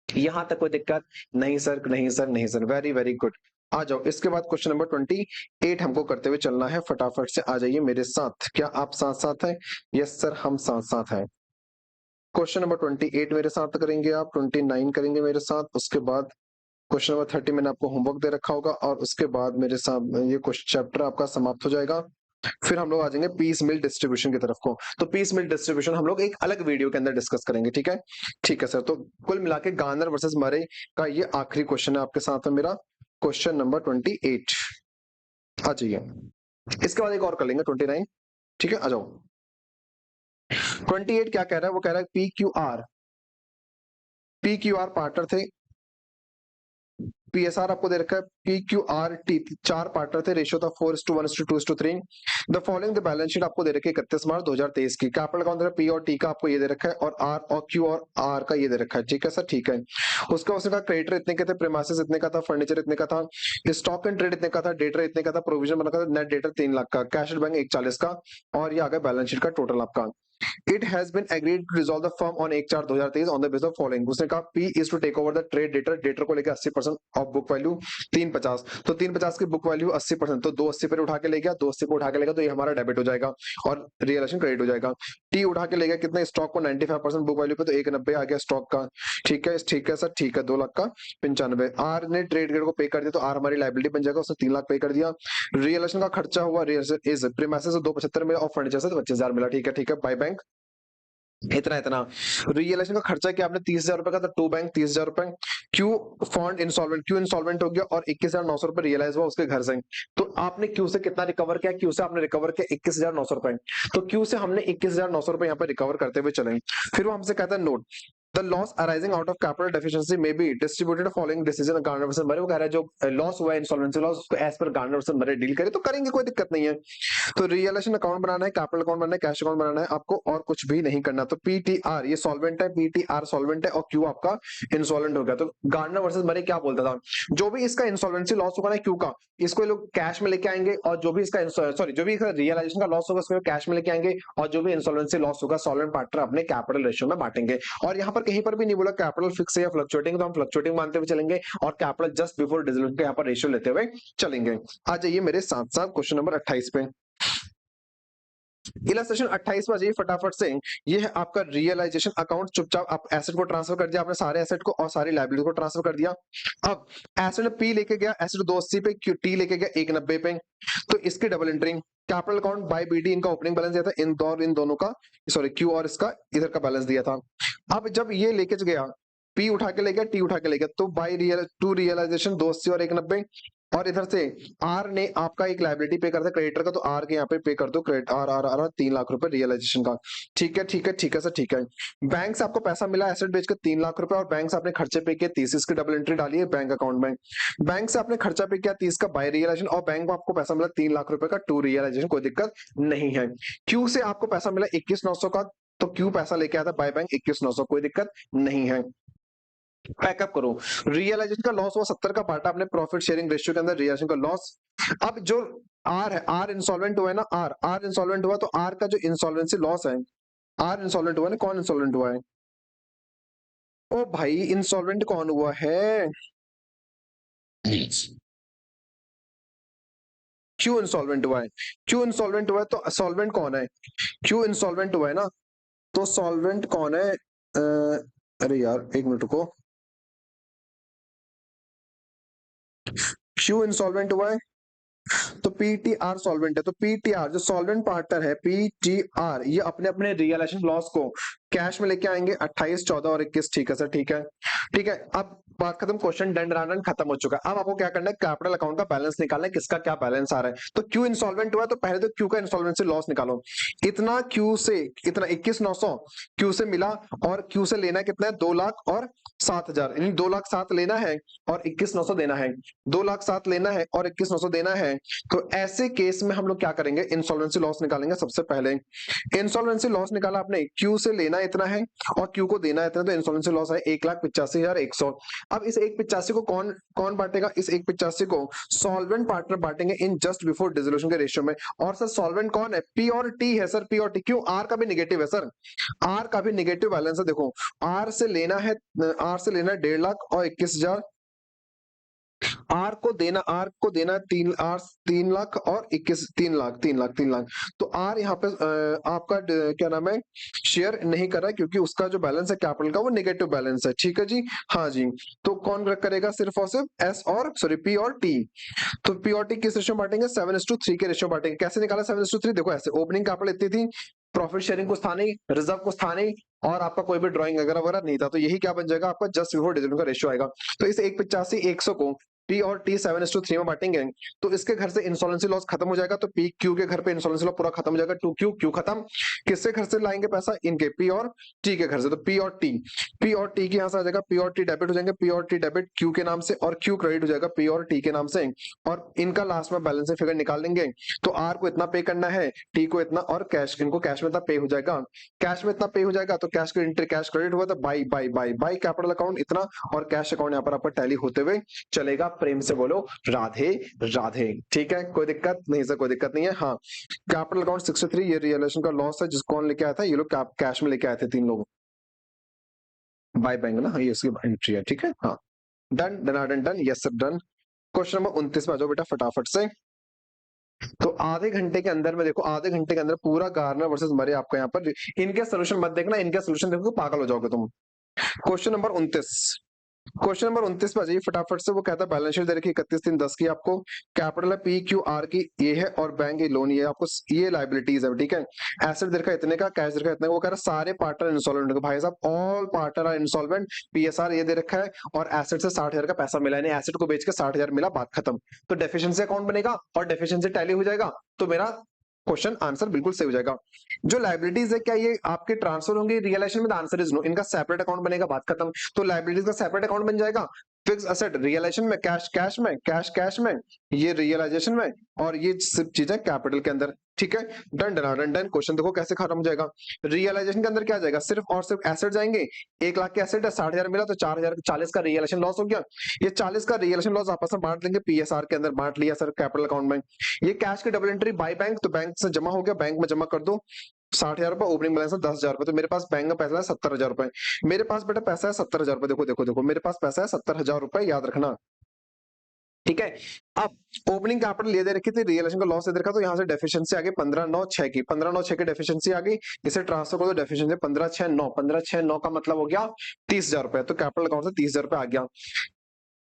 यहां तक कोई दिक्कत? नहीं सर, नहीं सर, नहीं सर, वेरी वेरी गुड। आ जाओ, इसके बाद क्वेश्चन नंबर 28 हमको करते हुए चलना है, फटाफट से आ जाइए मेरे साथ। क्या आप साथ साथ हैं? यस सर, हम साथ साथ हैं। क्वेश्चन नंबर 28 मेरे साथ करेंगे आप, 29 करेंगे मेरे साथ, उसके बाद क्वेश्चन नंबर 30 मैंने आपको होमवर्क दे रखा होगा, और उसके बाद मेरे साथ ये क्वेश्चन चैप्टर आपका समाप्त हो जाएगा। फिर हम लोग आ जाएंगे पीस मिल डिस्ट्रीब्यूशन की तरफ को। तो पीस मिल डिस्ट्रीब्यूशन हम लोग एक अलग वीडियो के अंदर डिस्कस करेंगे, ठीक है? ठीक है सर। तो कुल मिला के गार्नर वर्सेस मरे का ये आखिरी क्वेश्चन है आपके साथ में मेरा, क्वेश्चन नंबर 28। आ जाइए, इसके बाद एक और कर लेंगे 29। ठीक है, आ जाओ। 28 क्या कह रहा है? वो कह रहा है पी क्यू आर पार्टनर थे। पीएसआर आपको दे रखा है, P Q R T 4 partner थे, रेशियो था 4:1:2:3। The following the balance sheet आपको दे रखी है 31 मार्च 2023 की। कैपिटल अकाउंट पी और टी का आपको ये दे रखा है, और आर और क्यू और आर का ये दे रखा है, ठीक है सर? ठीक है। उसका उसका क्रेडिटर इतने के थे, प्रीमाइसेस इतने का था, फर्नीचर इतने का था, स्टॉक एंड ट्रेड इतने का था, डेटर इतने का था, प्रोविजन बना था, नेट डेटर 3 लाख का, कैश एट बैंक 140 का, और ये आ गया बैलेंस शीट का टोटल आपका। It has been agreed to dissolve the firm on 1/4/2023 on the basis of following। उसने कहा P is to take over the trade debtor, debtor को लेकर 80% ऑफ बुक वैल्यू 350। तो 350 की बुक वैल्यू 80%, तो 280 पर उठा के ले गया, 280 पर उठा के लेगा, तो ये हमारा डेबिट हो जाएगा और रियलाइजेशन क्रेडिट हो जाएगा। टी उठा के ले गया कितने, स्टॉक को 95% बुक वैल्यू पे, तो 190 आ गया स्टॉक का। ठीक है सर, ठीक है, 2 लाख का 95। आर ने ट्रेड क्रेडिट को पे कर दिया, तो आर हमारी लाइबिलिटी बन जाएगा, उसने 3 लाख पे कर दिया। रियलाइजेशन का खर्चा हुआ, इज प्रीमाइसेस से 275 मिला और फर्नीचर से 25,000 मिला, ठीक है बाय बैंक इतना। रियलाइजेशन का खर्चा क्या आपने 30,000 रुपए का था, टू बैंक 30,000 रुपए। Q fund insolvent, Q insolvent हो गया और 21,900 रुपए रियलाइज हुआ उसके घर से। तो आपने क्यू से कितना रिकवर किया? क्यू से आपने रिकवर किया 21,900 रुपए। तो क्यू से हमने 21,900 रुपए यहाँ पे रिकवर करते हुए चले। फिर वो हमसे कहता है note the loss arising out of capital deficiency may be distributed following decision Garner versus Murray. वो कह रहा है जो लॉस हुआ है इंसॉल्वेंसी लॉस, उसको एज पर गार्नर वर्सेस मरे डील करे, तो करेंगे, कोई दिक्कत नहीं है। तो रियलाइजेशन अकाउंट बनाना है, कैपिटल अकाउंट बनाना है, कैश अकाउंट बनाना है आपको, और कुछ भी नहीं करना। तो पीटीआर ये सॉल्वेंट है, पीटीआर सॉल्वेंट है, और क्यू आपका इंसॉल्वेंट हो गया। तो गार्नर वर्सेस मरे क्या बोलता था, जो भी इसका इंसॉल्वेंसी लॉस होगा ना क्यू का, इसको लोग कैश में लेके आएंगे, और जो भी इसका सॉरी जो भी इसका रियलाइजेशन का लॉस होगा उसको कैश में लेके आएंगे, और जो भी इंसॉल्वेंसी लॉस होगा सॉल्वेंट पार्टनर अपने कैपिटल रेशियो में बांटेंगे। और यहाँ पर कहीं पर भी नहीं बोला कैपिटल फिक्स है या फ्लक्चुएटिंग, तो हम फ्लक्चुएटिंग मानते हुए चलेंगे, और कैपिटल जस्ट बिफोर डिसोल्यूशन के यहाँ पर रेशियो लेते हुए चलेंगे। आ जाइए मेरे साथ साथ क्वेश्चन नंबर 28 पे। इलस्ट्रेशन 28 पर जाइए फटाफट से। ये है आपका रियलाइजेशन अकाउंट। चुपचाप आप एसेट को ट्रांसफर कर दिया आपने, सारे एसेट को और सारी लायबिलिटी को ट्रांसफर कर दिया। अब एसेट पी लेके गया, एसेट 280 पे, टी लेके गया 190 पे, तो इसकी double entry. Capital account by BD इनका ओपनिंग बैलेंस दिया था, इन दोनों का, सॉरी क्यू और इसका इधर का बैलेंस दिया था। अब जब ये लेके गया, पी उठा के ले गया, टी उठा के ले गया, तो बाय टू रियलाइजेशन 280 और 190, और इधर से आर ने आपका एक लायबिलिटी पे करता है क्रेडिटर का, तो आर के यहाँ पे पे कर दो credit R R R 3 lakh रुपए रियलाइजेशन का। ठीक है सर, ठीक है। बैंक से आपको पैसा मिला एसेट बेच के 3 लाख रुपए, और बैंक से आपने खर्चे पे किए 30, इसकी डबल एंट्री डालिए बैंक अकाउंट में। बैंक से आपने खर्चा पे किया 30 का बाय रियलाइजेशन, और बैंक में आपको पैसा मिला 3 लाख रुपए का टू रियलाइजेशन, कोई दिक्कत नहीं है। क्यू से आपको पैसा मिला 21,900 का, तो क्यू पैसा लेके आया था बाय बैंक 21,900, कोई दिक्कत नहीं है। पैकअप करो। रियलाइजेशन का लॉस हुआ 70 का, बांटा अपने प्रॉफिट शेयरिंग रेशियो के अंदर रियलाइजेशन का लॉस। अब जो आर है, आर इंसॉल्वेंट हुआ है ना, आर इंसॉल्वेंट हुआ, तो आर का जो इंसॉल्वेंसी लॉस है, आर इंसॉल्वेंट हुआ ना, कौन इंसॉल्वेंट हुआ है? ओ भाई इंसॉल्वेंट कौन हुआ है? क्यों इंसॉल्वेंट हुआ है? क्यों इंसॉल्वेंट हुआ है? तो सॉल्वेंट कौन है? क्यों इंसॉल्वेंट हुआ है ना, तो सॉल्वेंट कौन है? अरे यार एक मिनट रुको। क्यों इंसॉल्वेंट हुआ है? तो पीटीआर सॉल्वेंट है, तो पीटीआर जो सॉल्वेंट पार्टनर है, पीटीआर ये अपने अपने रियलाइजेशन लॉस को कैश में लेके आएंगे 28, 14 और 21। ठीक है सर, ठीक है, ठीक है। अब बात खत्म, क्वेश्चन डन रन खत्म हो चुका है। अब आपको क्या करना है, कैपिटल अकाउंट का बैलेंस निकालना है, किसका क्या बैलेंस आ रहा है। तो क्यू इंसॉल्वेंट हुआ, तो पहले तो क्यू का इंसॉल्वेंसी लॉस निकालो। इतना क्यू से, इतना 21,900 क्यू से मिला, और क्यू से लेना है कितना है, 2,07,000, यानी 2,07,000 लेना है और 21,900 देना है, 2,07,000 लेना है और 21,900 देना है। तो ऐसे केस में हम लोग क्या करेंगे, इंसॉल्वेंसी लॉस निकालेंगे। सबसे पहले इंसॉल्वेंसी लॉस निकाला आपने, क्यू से लेना इतना है और क्यू को देना इतना, तो इंसॉल्वेंसी लॉस है 1,85,100। अब इस 1,85 को कौन कौन बांटेगा? इस 1,85 को सॉल्वेंट पार्टनर बांटेंगे इन जस्ट बिफोर डिसोल्यूशन के रेशियो में। और सर सॉल्वेंट कौन है? पी और टी है सर, पी और टी। क्यों? आर का भी निगेटिव है सर, आर का भी निगेटिव बैलेंस है। देखो आर से लेना है 1.5 लाख और 21,000, आर को देना 3 लाख और 21 3 लाख। तो आर यहाँ पे आपका क्या नाम है, शेयर नहीं कर रहा है, क्योंकि उसका जो बैलेंस है कैपिटल का वो नेगेटिव बैलेंस है। ठीक है जी, हाँ जी। तो कौन करेगा, सिर्फ और सिर्फ एस और सॉरी पी और टी। तो पी और टी किस रेशियो में बांटेंगे, 7:3 के रेशियो में बांटेंगे। कैसे निकाला 7:3, देखो ऐसे, ओपनिंग कैपिटल इतनी थी, प्रॉफिट शेयरिंग कुछ था नहीं, रिजर्व कुछ था नहीं, और आपका कोई भी ड्राइंग वगैरह नहीं था, तो यही क्या बन जाएगा आपका, जस्ट बिफोर डिविडेंड का रेशियो आएगा। तो इस 185 100 को पी और टी 7:3 में बांटेंगे, तो इसके घर से इंसॉल्वेंसी लॉस खत्म हो जाएगा। तो पी क्यू के घर पे इंसॉल्वेंसी लॉस पूरा खत्म हो जाएगा, टू क्यू क्यू खत्म। किससे घर से लाएंगे पैसा, इनके पी और टी के घर से। तो पी और टी के यहां से आ जाएगा, पी और टी डेबिट हो जाएंगे, पी और टी डेबिट क्यू के नाम से, और क्यू क्रेडिट हो जाएगा पी और टी के नाम से, और इनका लास्ट में बैलेंस फिगर निकाल लेंगे। तो आर को इतना पे करना है, टी को इतना, और कैश, इनको कैश में इतना पे हो जाएगा, कैश में इतना पे हो जाएगा। तो कैश के इंटर कैश क्रेडिट हुआ, तो by by by by capital account इतना, और कैश अकाउंट यहाँ पर आपका टैली होते हुए चलेगा। प्रेम से बोलो राधे राधे। ठीक है, कोई दिक्कत नहीं सर, कोई दिक्कत नहीं है। हाँ, कैपिटल अकाउंट 63 ये रियलाइजेशन का लॉस है, जिसको कौन लेके आया था, ये लोग कैश में लेके आए थे 3 लोग बाय बैंक ना। हाँ, ये उसकी एंट्री है। ठीक है, हाँ, done done done done, yes sir done. Question number 29 पे आ जाओ बेटा फटाफट से। तो आधे घंटे के अंदर में देखो, आधे घंटे के अंदर पूरा गार्नर वर्सेस मरे आपको यहाँ पर, इनके सोल्यूशन मत देखना, इनके सोल्यूशन देखो तो पागल हो जाओगे तुम। क्वेश्चन नंबर 29, क्वेश्चन नंबर 29 पे आ जाइए फटाफट से। वो कहता है बैलेंस शीट दे रखी 31/3/10 की आपको, कैपिटल है पी क्यू आर की ये है, और बैंक ये लोन ये आपको, ये लाइबिलिटीज है। ठीक है, एसेट दे रखा इतने का, कैश दे रखा इतने का। वो कह रहा है सारे पार्टनर इंसॉल्वेंट, भाई साहब ऑल पार्टनर आर इंसॉल्वेंट, पीएसआर ये दे रखा है, और एसेट से 60,000 का पैसा मिला है, एसेट को बेच के 60,000 मिला, बात खत्म। तो डेफिशिएंसी अकाउंट बनेगा और डेफिशिएंसी टैली हो जाएगा, तो मेरा क्वेश्चन आंसर बिल्कुल सही हो जाएगा। जो लाइबिलिटीज है क्या ये आपके ट्रांसफर होंगे रियलाइजेशन में, द आंसर इज नो, इनका सेपरेट अकाउंट बनेगा, बात खत्म। तो लाइबिलिटीज का सेपरेट अकाउंट बन जाएगा, फिक्स असेट रियलाइजेशन में, कैश कैश में, कैश में, ये रियलाइजेशन में, और ये सब चीजें कैपिटल के अंदर। ठीक है, done done done done. Question देखो कैसे खत्म हो जाएगा। रियलाइजेशन के अंदर क्या जाएगा, सिर्फ और सिर्फ एसेट जाएंगे। 1 लाख के एसेट है, 60,000 मिला, तो 4,000 40 का रियलाइजेशन लॉस हो गया। ये 40 का रियलाइजेशन लॉस आपस में बांट लेंगे, पीएसआर के अंदर बांट लिया सर कैपिटल अकाउंट में। ये कैश की डबल एंट्री बाय बैंक, तो बैंक से जमा हो गया, बैंक में जमा कर दो। 60,000 रुपए ओपनिंग बैलेंस है, 10,000 रुपए, तो मेरे पास बैंक में पैसा है 70,000 रुपए। मेरे पास बेटा पैसा है 70,000 रुपए, देखो देखो देखो, मेरे पास पैसा है 70,000 रुपए, याद रखना। ठीक है, अब ओपनिंग कैपिटल ये दे रखी थी, रियलाइजेशन का लॉस दे रखा, तो यहाँ से डेफिशिएंसी आ गई 15,9,6 की, 15,9,6 की डेफिशिएंसी आ गई। इसे ट्रांसफर कर दो, डेफिशिएंसी 15,6,9, 15,6,9 का मतलब हो गया 30,000 रुपए। तो कैपिटल अकाउंट से 30,000 रुपए आ गया।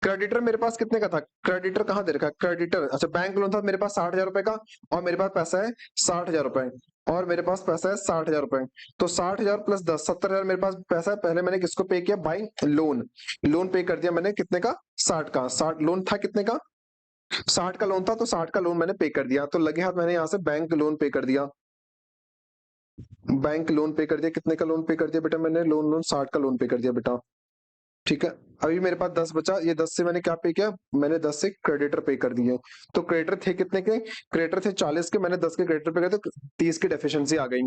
क्रेडिटर मेरे पास कितने का था, क्रेडिटर कहाँ दे रखा है, क्रेडिटर अच्छा बैंक लोन था मेरे पास 60,000 रुपए का, और मेरे पास पैसा है 60,000 रुपए, और मेरे पास पैसा है 60,000 रुपए। तो 60,000 प्लस 10 70,000 मेरे पास पैसा है। पहले मैंने किसको पे किया, बाई लोन, लोन पे कर दिया मैंने कितने का, 60 का। 60 लोन था कितने का, 60 का लोन था, तो 60 का लोन मैंने पे कर दिया। तो लगे हाथ मैंने यहाँ से बैंक लोन पे कर दिया, बैंक लोन पे कर दिया। कितने का लोन पे कर दिया बेटा मैंने, लोन 60 का लोन पे कर दिया बेटा। ठीक है, अभी मेरे पास 10 बचा, ये 10 से मैंने क्या पे किया, मैंने 10 से क्रेडिटर पे कर दिए। तो क्रेडिटर थे कितने के, क्रेडिटर थे 40 के, मैंने 10 के क्रेडिटर पे कर, तो 30 की डेफिशिएंसी आ गई।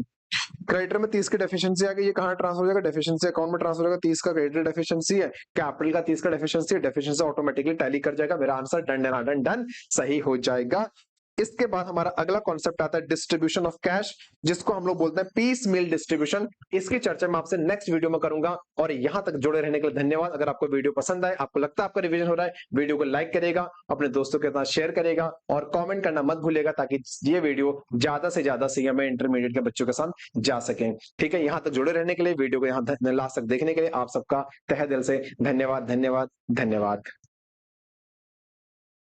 क्रेडिटर में 30 की डेफिशिएंसी आ गई, ये कहाँ ट्रांसफर हो जाएगा, डेफिशिएंसी अकाउंट में ट्रांसफर हो जाएगा। 30 का क्रेडिटर डेफिशिएंसी है, कैपिटल का 30 का डेफिशिएंसी है, डेफिशिएंसी ऑटोमेटिकली टैली कर जाएगा। मेरा answer done done done done सही हो जाएगा। इसके बाद हमारा अगला कॉन्सेप्ट आता है डिस्ट्रीब्यूशन ऑफ कैश, जिसको हम लोग बोलते हैं पीस मील डिस्ट्रीब्यूशन। इसकी चर्चा मैं आपसे नेक्स्ट वीडियो में करूंगा, और यहां तक जुड़े रहने के लिए धन्यवाद। अगर आपको वीडियो पसंद आए, आपको लगता है आपका रिवीजन हो रहा है, वीडियो को लाइक करेगा, अपने दोस्तों के साथ शेयर करेगा, और कमेंट करना मत भूलेगा, ताकि ये वीडियो ज्यादा से ज्यादा सीएमए इंटरमीडिएट के बच्चों के साथ जा सके। ठीक है, यहां तक जुड़े रहने के लिए, वीडियो को यहां लास्ट तक देखने के लिए आप सबका तहे दिल से धन्यवाद धन्यवाद धन्यवाद।